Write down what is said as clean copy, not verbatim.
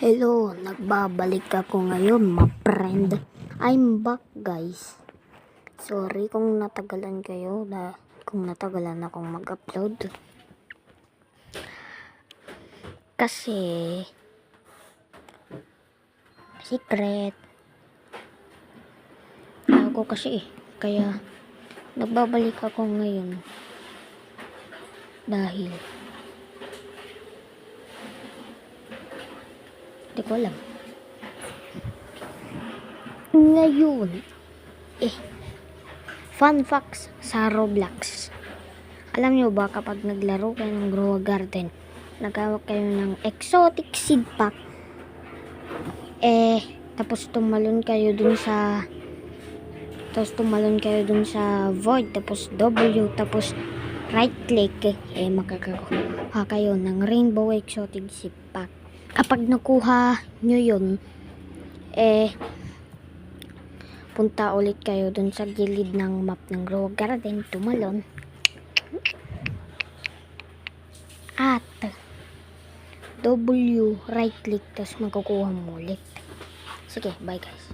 Hello, nagbabalik ako ngayon, my friend. I'm back, guys. Sorry kung natagalan kayo kung natagalan akong mag-upload. Kasi secret. Ako kasi kaya nagbabalik ako ngayon dahil di ko alam. Ngayon, fun facts sa Roblox. Alam nyo ba kapag naglaro kayo ng Grow a Garden, nagkawak kayo ng exotic seed pack, tapos tumalon kayo dun sa void, tapos W, tapos right click, makakakuha kayo ng rainbow exotic seed pack. Kapag nakuha nyo yun, punta ulit kayo dun sa gilid ng map ng Grow a Garden, tumalon, at W, right click, tapos makukuha mo ulit. Sige, bye guys.